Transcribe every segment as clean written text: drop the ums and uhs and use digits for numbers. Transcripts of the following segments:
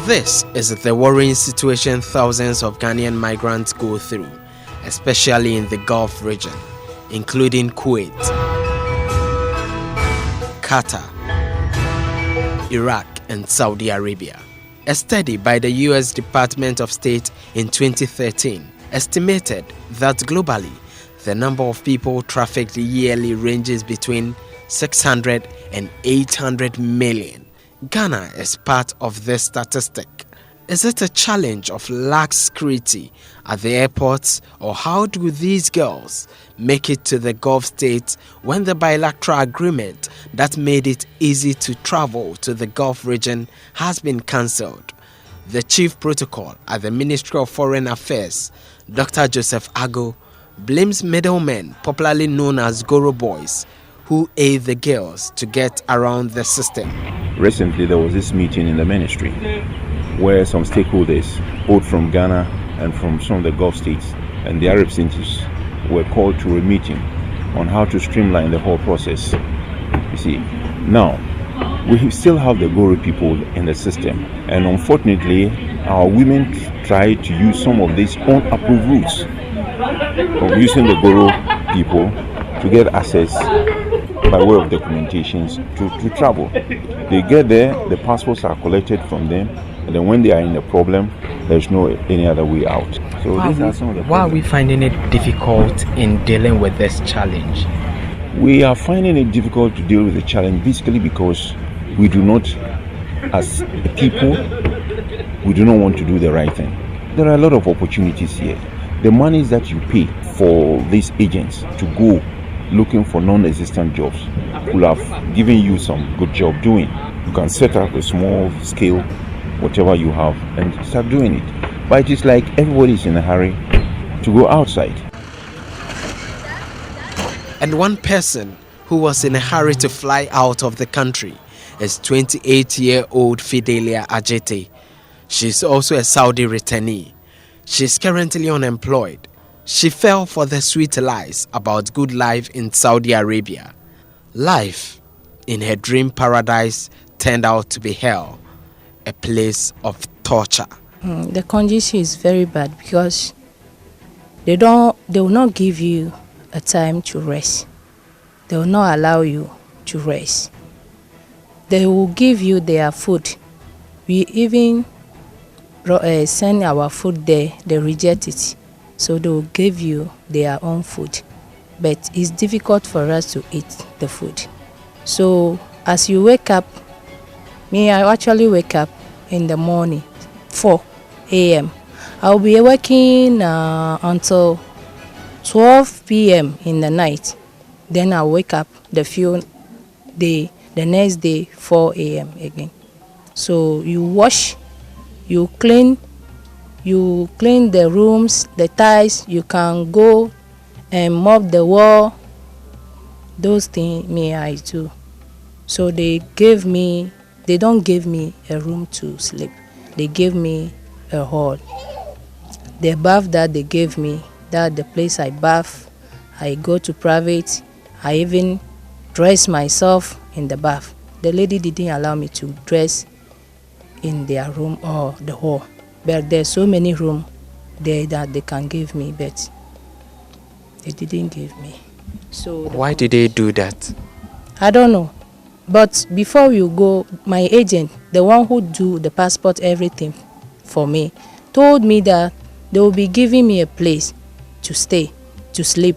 This is the worrying situation thousands of Ghanaian migrants go through, especially in the Gulf region, including Kuwait, Qatar, Iraq, and Saudi Arabia. A study by the US Department of State in 2013 estimated that globally, the number of people trafficked yearly ranges between 600 and 800 million. Ghana is part of this statistic. Is it a challenge of lax security at the airports, or how do these girls make it to the Gulf states when the bilateral agreement that made it easy to travel to the Gulf region has been cancelled? The chief protocol at the Ministry of Foreign Affairs, Dr. Joseph Ago, blames middlemen, popularly known as Goro boys, who aid the girls to get around the system. Recently, there was this meeting in the ministry where some stakeholders, both from Ghana and from some of the Gulf states and the Arab cities, were called to a meeting on how to streamline the whole process. You see, now, we still have the Goro people in the system, and unfortunately, our women try to use some of these unapproved routes of using the Goro people to get access by way of documentations to travel. They get there, the passports are collected from them, and then when they are in a problem, there's no any other way out. So these are some of the Why are we finding it difficult in dealing with this challenge? We are finding it difficult to deal with the challenge basically because we do not, as a people, we do not want to do the right thing. There are a lot of opportunities here. The monies that you pay for these agents to go looking for non-existent jobs will have given you some good job doing. You can set up a small scale, whatever you have, and start doing it. But it is like everybody's in a hurry to go outside. And one person who was in a hurry to fly out of the country is 28-year-old Fidelia Ajete. She's also a Saudi returnee. She's currently unemployed. She fell for the sweet lies about good life in Saudi Arabia. Life in her dream paradise turned out to be hell, a place of torture. The condition is very bad because they will not give you a time to rest. They will not allow you to rest. They will give you their food. We even send our food there, they reject it. So they will give you their own food. But it's difficult for us to eat the food. So as you wake up, I actually wake up in the morning, 4 a.m. I'll be working until 12 p.m. in the night. Then I'll wake up the next day, 4 a.m. again. So you wash, you clean the rooms, the tiles, you can go and mop the wall. Those things I do. So they don't give me a room to sleep. They give me a hall. The bath that they gave me, that the place I bath, I go to private, I even dress myself in the bath. The lady didn't allow me to dress in their room or the hall. But there's so many rooms there that they can give me, but they didn't give me. So why did they do that? I don't know. But before you go, my agent, the one who do the passport, everything for me, told me that they will be giving me a place to stay, to sleep.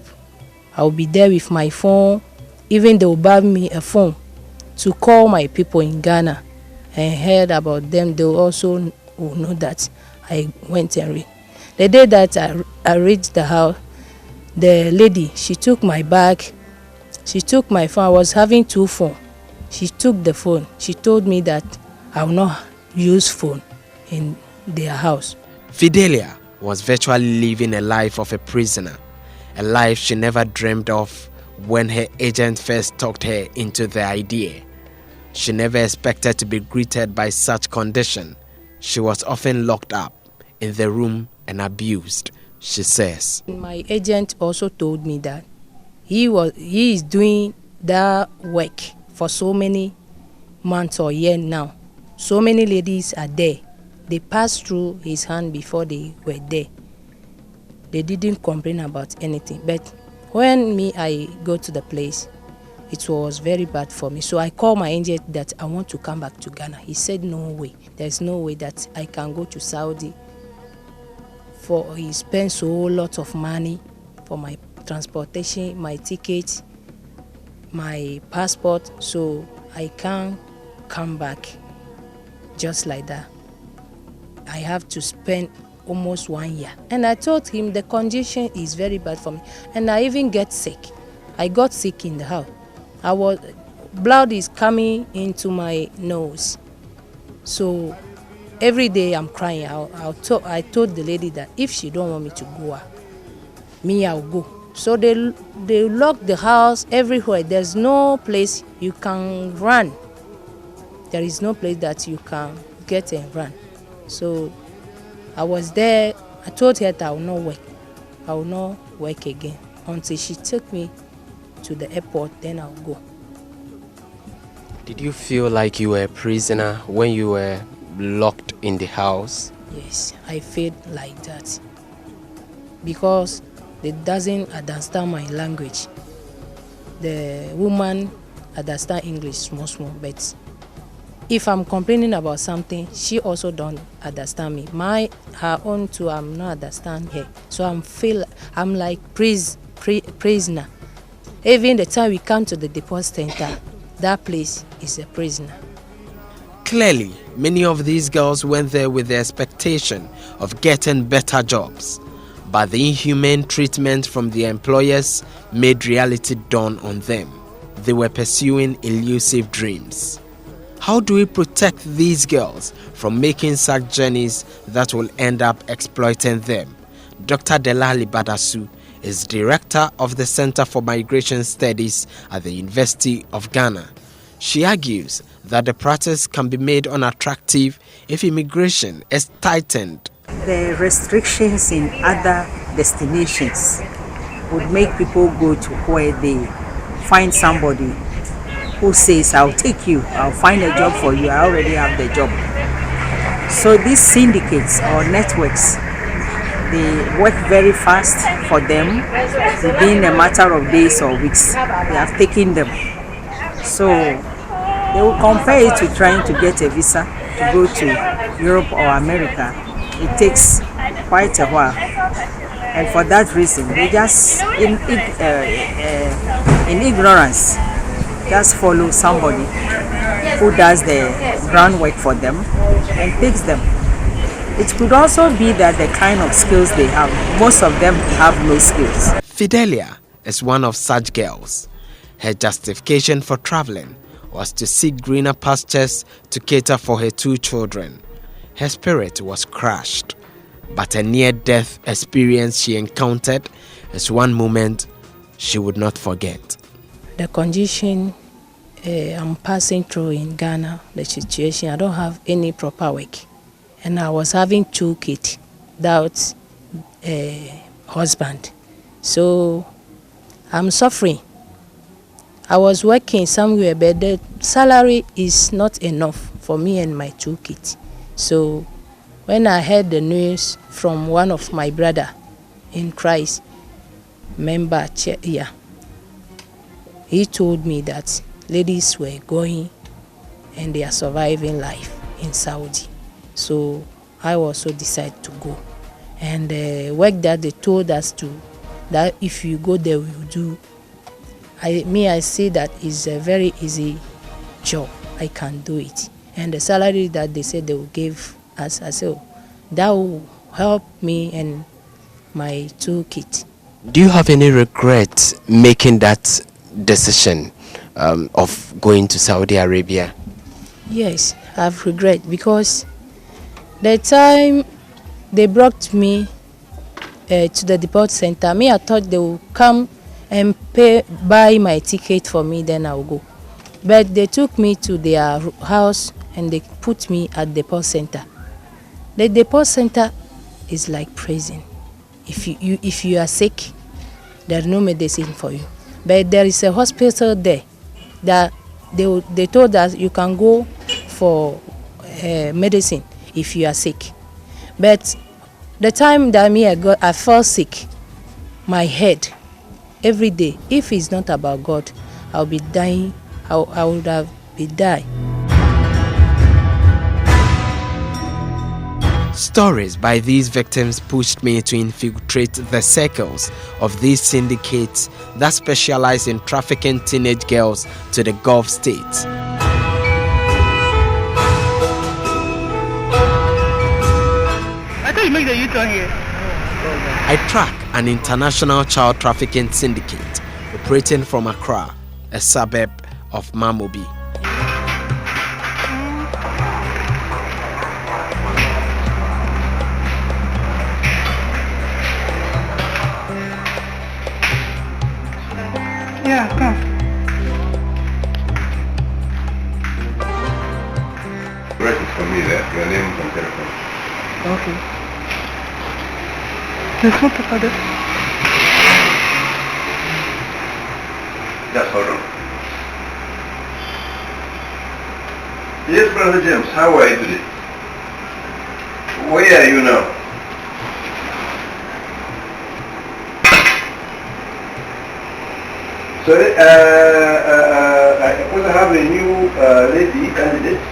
I will be there with my phone. Even they will buy me a phone to call my people in Ghana and heard about them. They will also know that I went and read. The day that I reached the house, the lady, she took my bag, she took my phone. I was having 2 phones. She took the phone. She told me that I will not use phone in their house. Fidelia was virtually living a life of a prisoner, a life she never dreamed of when her agent first talked her into the idea. She never expected to be greeted by such condition. She was often locked up in the room and abused, she says. My agent also told me that he is doing that work for so many months or years now. So many ladies are there they passed through his hand before they were there. They didn't complain about anything. But when I go to the place, it was very bad for me. So I called my agent that I want to come back to Ghana. He said, no way. There's no way that I can go to Saudi. For he spent so lot of money for my transportation, my ticket, my passport. So I can't come back just like that. I have to spend almost 1 year. And I told him the condition is very bad for me. And I even get sick. I got sick in the house. Blood is coming into my nose. So every day I'm crying. I told the lady that if she don't want me to go out, I'll go. So they lock the house everywhere. There's no place you can run. There is no place that you can get and run. So I was there. I told her that I will not work. I will not work again until she took me to the airport, then I'll go. Did you feel like you were a prisoner when you were locked in the house? Yes, I feel like that. Because they doesn't understand my language. The woman understand English small, but if I'm complaining about something, she also don't understand me. Her own too, I'm not understand her. So I'm like prisoner. Even the time we come to the deposit center, that place is a prisoner. Clearly, many of these girls went there with the expectation of getting better jobs, but the inhumane treatment from the employers made reality dawn on them. They were pursuing elusive dreams. How do we protect these girls from making such journeys that will end up exploiting them? Dr. Delali Badasu is director of the Center for Migration Studies at the University of Ghana. She argues that the practice can be made unattractive if immigration is tightened. The restrictions in other destinations would make people go to where they find somebody who says, I'll take you, I'll find a job for you, I already have the job. So these syndicates or networks, they work very fast for them. Within a matter of days or weeks, they have taken them. So they will compare it to trying to get a visa to go to Europe or America. It takes quite a while. And for that reason, they just, in ignorance, just follow somebody who does the groundwork for them and takes them. It could also be that the kind of skills they have, most of them have no skills. Fidelia is one of such girls. Her justification for traveling was to seek greener pastures to cater for her 2 children. Her spirit was crushed, but a near-death experience she encountered is one moment she would not forget. The condition I'm passing through in Ghana, the situation, I don't have any proper work. And I was having 2 kids without a husband. So I'm suffering. I was working somewhere, but the salary is not enough for me and my 2 kids. So when I heard the news from one of my brother in Christ, member here, he told me that ladies were going and they are surviving life in Saudi. So I also decided to go. And the work that they told us to, that if you go there, we will do. I see that is a very easy job. I can do it. And the salary that they said they will give us, I said, that will help me and my 2 kids. Do you have any regret making that decision of going to Saudi Arabia? Yes, I have regret because the time they brought me to the deport center, I thought they would come and buy my ticket for me, then I will go. But they took me to their house and they put me at the deport center. The deport center is like prison. If you are sick, there is no medicine for you. But there is a hospital there that they told us you can go for medicine. if you are sick. But the time that I fell sick, my head, every day, if it's not about God, I'll be dying. I would have been dying. Stories by these victims pushed me to infiltrate the circles of these syndicates that specialize in trafficking teenage girls to the Gulf states. I thought you make the U-turn here. I track an international child trafficking syndicate operating from Accra, a suburb of Mamobi. Yeah, come. Address is for me there, your name and telephone. Okay. There's no paper there. Just hold on. Yes, Brother James, how are you today? Where are you now? Sorry, I want to have a new lady candidate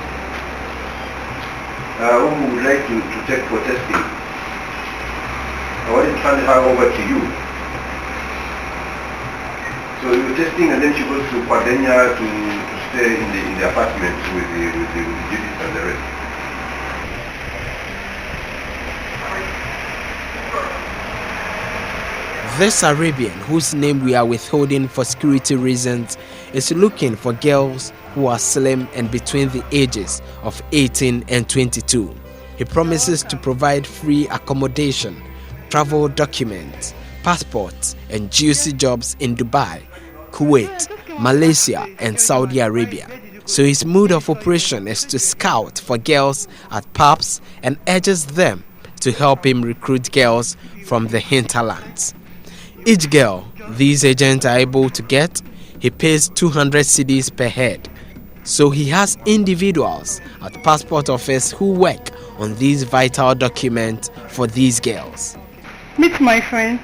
who would like to take for testing. I want to hand her over to you. So you're testing and then she goes to Fidelia to stay in the apartment with the Judith and the rest. This Arabian, whose name we are withholding for security reasons, is looking for girls who are slim and between the ages of 18 and 22. He promises to provide free accommodation, travel documents, passports, and juicy jobs in Dubai, Kuwait, Malaysia, and Saudi Arabia. So his mode of operation is to scout for girls at pubs and urges them to help him recruit girls from the hinterlands. Each girl these agents are able to get, he pays 200 cedis per head. So he has individuals at passport office who work on these vital documents for these girls. Meet my friend,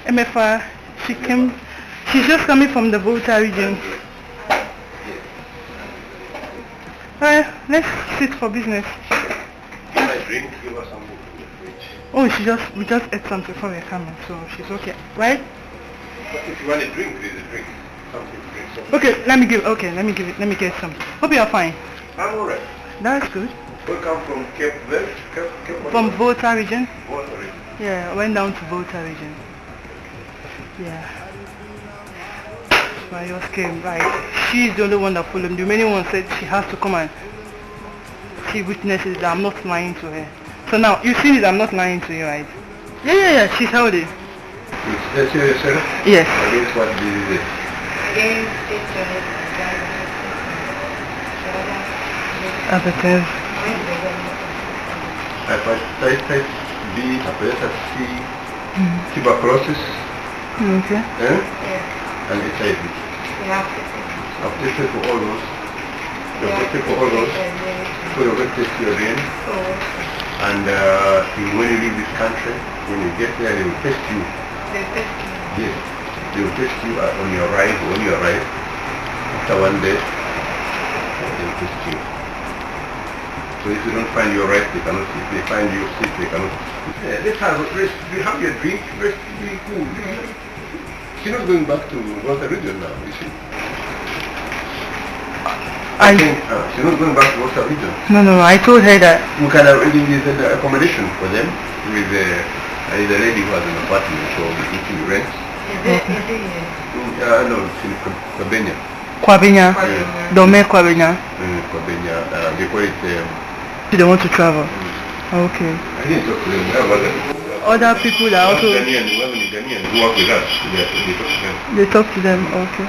MFR. She's just coming from the Volta region. Let's sit for business. Can I drink? Give us some food in the fridge. Oh, we just ate something before we coming, so she's okay, right? But if you want a drink, there's a drink. Something to drink. Something. Okay, let me get some. Hope you are fine. I'm alright. That's good. We come from Cape Verde. From Volta region? Volta region. Yeah, I went down to Volta region. Yeah. My yours came, right. She's the only one that followed me. The many one said she has to come and see witnesses that I'm not lying to her. So now, you see that I'm not lying to you, right? Yeah, she's healthy. That's your sir? Yes. Against what disease? Hepatitis. Hepatitis B, hepatitis C, tuberculosis, Okay. and HIV. I've tested for all those. You've tested for all those. So you're going to test your brain. And when you leave this country, when you get there, they will test you. Yes. They will test you on your arrival. When you arrive, after 1 day, they will test you. So if you don't find your right, they cannot. If they find you sick, they cannot. Yeah, let's have rest. You have your drink. Rest. Be cool. She's not going back to Volta region now, is she? I think she's not going back to Volta region. No, I told her that. We can arrange the accommodation for them with the lady who has an apartment, so we can rent. No, it's in Kwabenya. Kwabenya. Dome Kwabenya. Kwabenya. They call it. She don't want to travel. Okay. I didn't talk to them. Where was it? Other people that also. Ghanaian who work with us. They talk to them. Okay.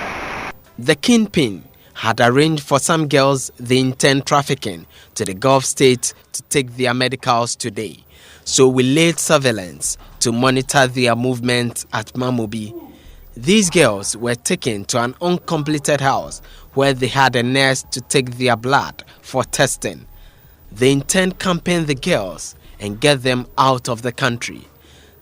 The kingpin had arranged for some girls they intend trafficking to the Gulf states to take their medicals today. So we laid surveillance to monitor their movements at Mamobi. These girls were taken to an uncompleted house where they had a nurse to take their blood for testing. They intend camping the girls and get them out of the country.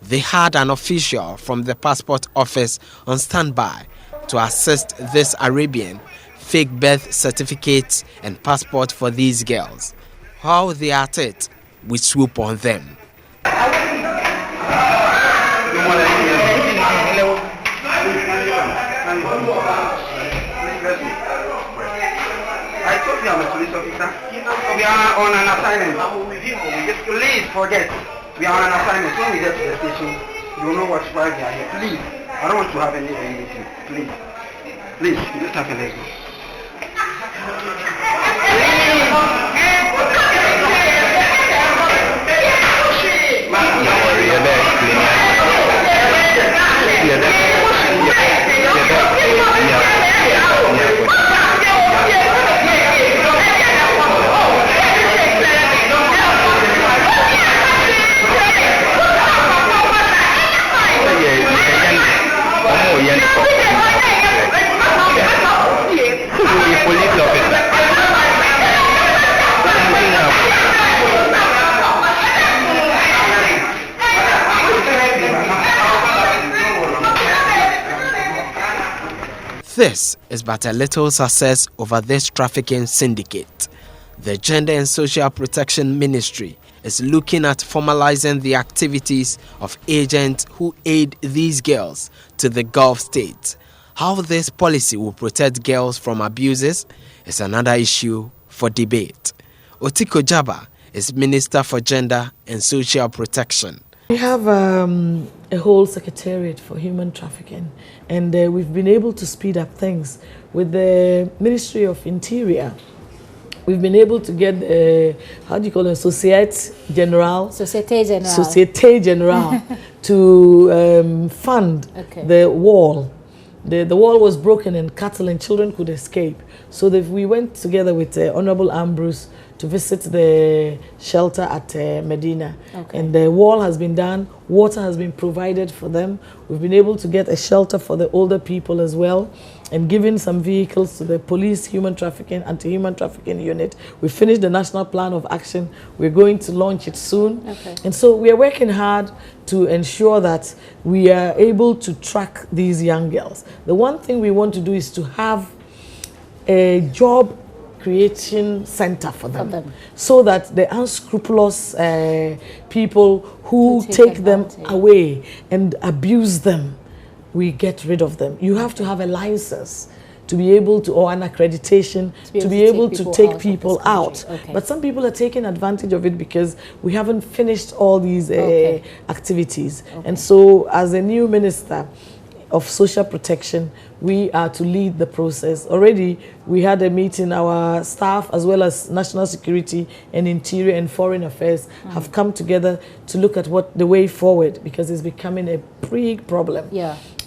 They had an official from the passport office on standby to assist this Arabian, fake birth certificates and passport for these girls. How they are at it, we swoop on them. I told you I'm a police officer. We are on an assignment. Just please forget. We are on an assignment. When we get to the station, you will know why we are here. Please. I don't want to have anything. Please. Please, just have a let's go. This is but a little success over this trafficking syndicate. The Gender and Social Protection Ministry is looking at formalizing the activities of agents who aid these girls to the Gulf states. How this policy will protect girls from abuses is another issue for debate. Otiko Jaba is Minister for Gender and Social Protection. We have a whole secretariat for human trafficking, and we've been able to speed up things. With the Ministry of Interior, we've been able to get, how do you call it, Société Générale to fund the wall. The wall was broken and cattle and children could escape. So we went together with Honorable Ambrose to visit the shelter at Medina. And the wall has been done, water has been provided for them. We've been able to get a shelter for the older people as well, and given some vehicles to the police human trafficking, anti-human trafficking unit. We finished the national plan of action. We're going to launch it soon. And so we are working hard to ensure that we are able to track these young girls. The one thing we want to do is to have a job creation center for them, so that the unscrupulous people who take them away and abuse them, we get rid of them. You have to have a license to be able to, or an accreditation to be able to take people out. But some people are taking advantage of it because we haven't finished all these activities. And so as a new minister of social protection, we are to lead the process. Already we had a meeting, our staff as well as national security and interior and foreign affairs have come together to look at what the way forward, because it's becoming a big problem.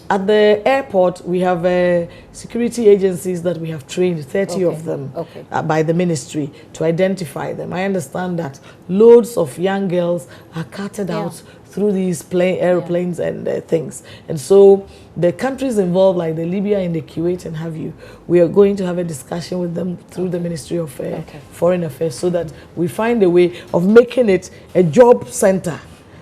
At the airport, we have security agencies that we have trained, 30 of them by the ministry, to identify them. I understand that loads of young girls are carted out through these airplanes and things. And so the countries involved, like the Libya and the Kuwait and have you, we are going to have a discussion with them through the Ministry of Foreign Affairs, so that we find a way of making it a job center,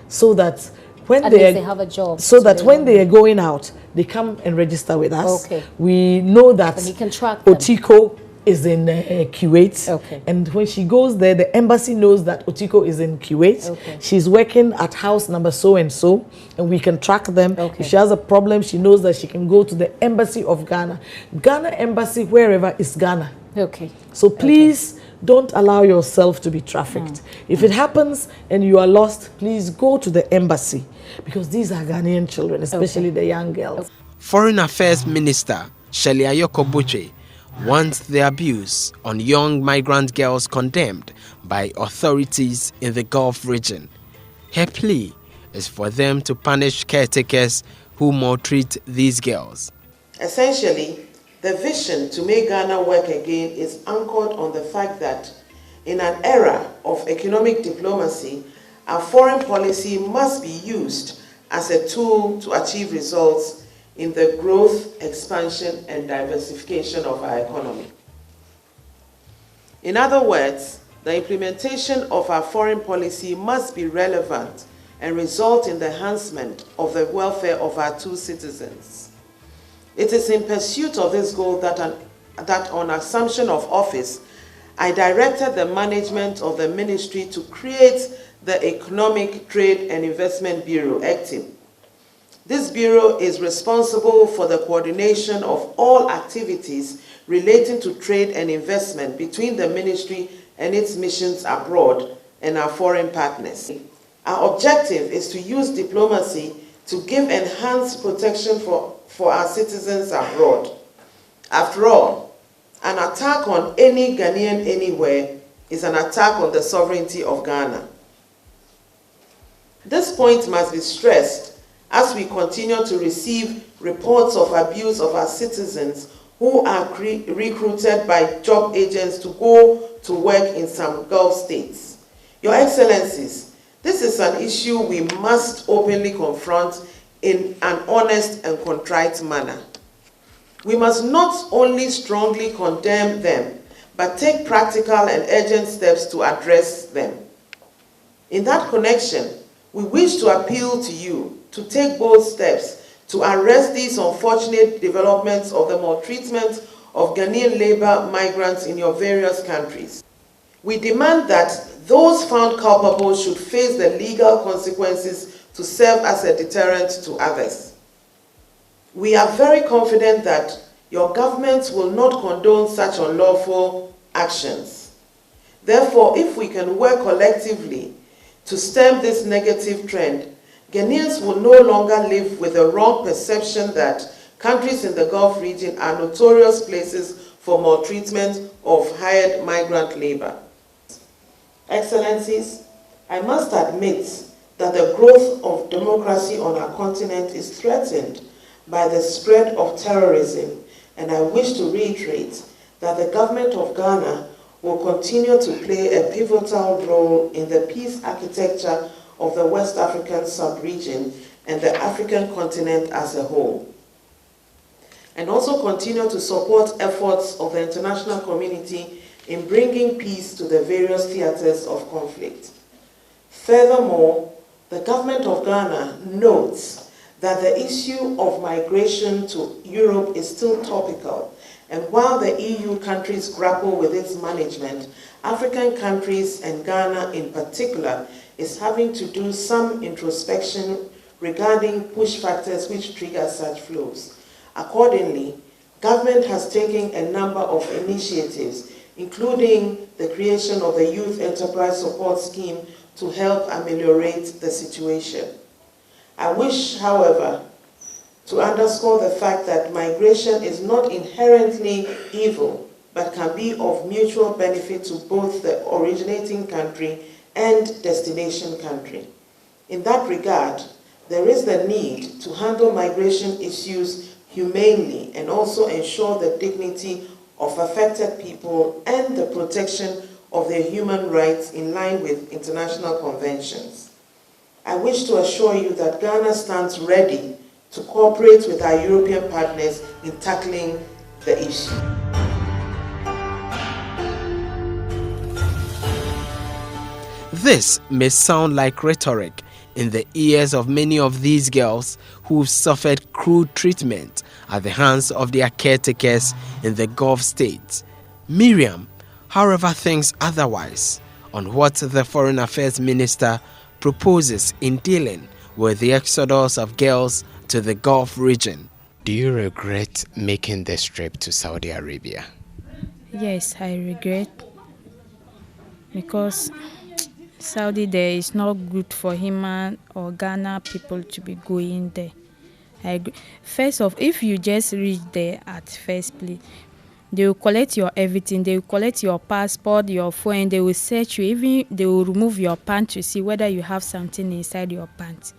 so that when they have a job, so that when they are going out, they come and register with us. We know that Otiko is in Kuwait, and when she goes there, the embassy knows that Otiko is in Kuwait. She's working at house number so and so, and we can track them. If she has a problem, she knows that she can go to the embassy of Ghana. Ghana embassy, wherever is Ghana. So please don't allow yourself to be trafficked. If it happens and you are lost, please go to the embassy, because these are Ghanaian children, especially the young girls. Foreign Affairs Minister Shelley Ayoko Butche wants the abuse on young migrant girls condemned by authorities in the Gulf region. Her plea is for them to punish caretakers who maltreat these girls. Essentially, the vision to make Ghana work again is anchored on the fact that in an era of economic diplomacy, our foreign policy must be used as a tool to achieve results in the growth, expansion, and diversification of our economy. In other words, The implementation of our foreign policy must be relevant and result in the enhancement of the welfare of our two citizens. It is in pursuit of this goal that on assumption of office, I directed the management of the ministry to create the Economic Trade and Investment Bureau, ECTIB. This bureau is responsible for the coordination of all activities relating to trade and investment between the ministry and its missions abroad and our foreign partners. Our objective is to use diplomacy to give enhanced protection for our citizens abroad. After all, an attack on any Ghanaian anywhere is an attack on the sovereignty of Ghana. This point must be stressed as we continue to receive reports of abuse of our citizens who are recruited by job agents to go to work in some Gulf states. Your Excellencies, this is an issue we must openly confront in an honest and contrite manner. We must not only strongly condemn them, but take practical and urgent steps to address them. In that connection, we wish to appeal to you to take bold steps to arrest these unfortunate developments of the maltreatment of Ghanaian labor migrants in your various countries. We demand that those found culpable should face the legal consequences to serve as a deterrent to others. We are very confident that your government will not condone such unlawful actions. Therefore, if we can work collectively to stem this negative trend, Ghanaians will no longer live with a wrong perception that countries in the Gulf region are notorious places for maltreatment of hired migrant labor. Excellencies, I must admit that the growth of democracy on our continent is threatened by the spread of terrorism, and I wish to reiterate that the government of Ghana will continue to play a pivotal role in the peace architecture of the West African sub-region and the African continent as a whole, and also continue to support efforts of the international community in bringing peace to the various theaters of conflict. Furthermore, the government of Ghana notes that the issue of migration to Europe is still topical, and while the EU countries grapple with its management, African countries and Ghana in particular is having to do some introspection regarding push factors which trigger such flows. Accordingly, government has taken a number of initiatives, including the creation of the Youth Enterprise Support Scheme to help ameliorate the situation. I wish, however, to underscore the fact that migration is not inherently evil, but can be of mutual benefit to both the originating country and destination country. In that regard, there is the need to handle migration issues humanely and also ensure the dignity of affected people and the protection of their human rights in line with international conventions. I wish to assure you that Ghana stands ready to cooperate with our European partners in tackling the issue. This may sound like rhetoric in the ears of many of these girls who've suffered crude treatment at the hands of their caretakers in the Gulf states. Miriam, however, thinks otherwise on what the Foreign Affairs Minister proposes in dealing with the exodus of girls to the Gulf region. Do you regret making this trip to Saudi Arabia? Yes, I regret, because Saudi there is not good for human or Ghana people to be going there. First off, if you just reach there at first place, they will collect your everything. They will collect your passport, your phone. They will search you. Even they will remove your pants to see whether you have something inside your pants,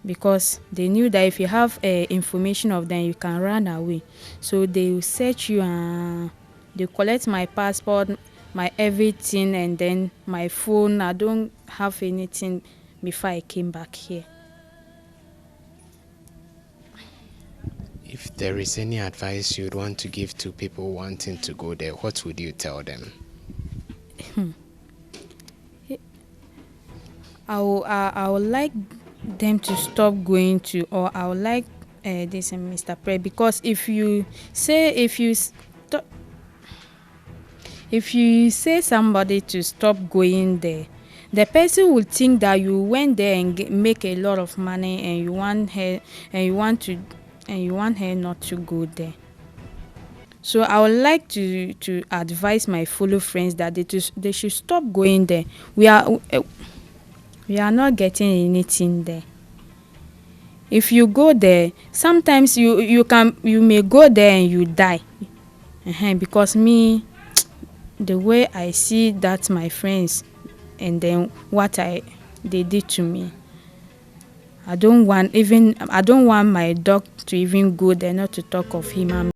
because they knew that if you have information of them, you can run away. So they will search you and they collect my passport, my everything, and then my phone. I don't have anything before I came back here. If there is any advice you'd want to give to people wanting to go there, what would you tell them? I would like them to stop going to, or I would like this Mr. Pre, because if you say somebody to stop going there, the person will think that you went there and make a lot of money, and you want her not to go there. So I would like to advise my fellow friends that they should stop going there. We are not getting anything there. If you go there, sometimes you may go there and you die. Because me, the way I see that my friends, and then what they did to me, I don't want my dog to even go there, not to talk of human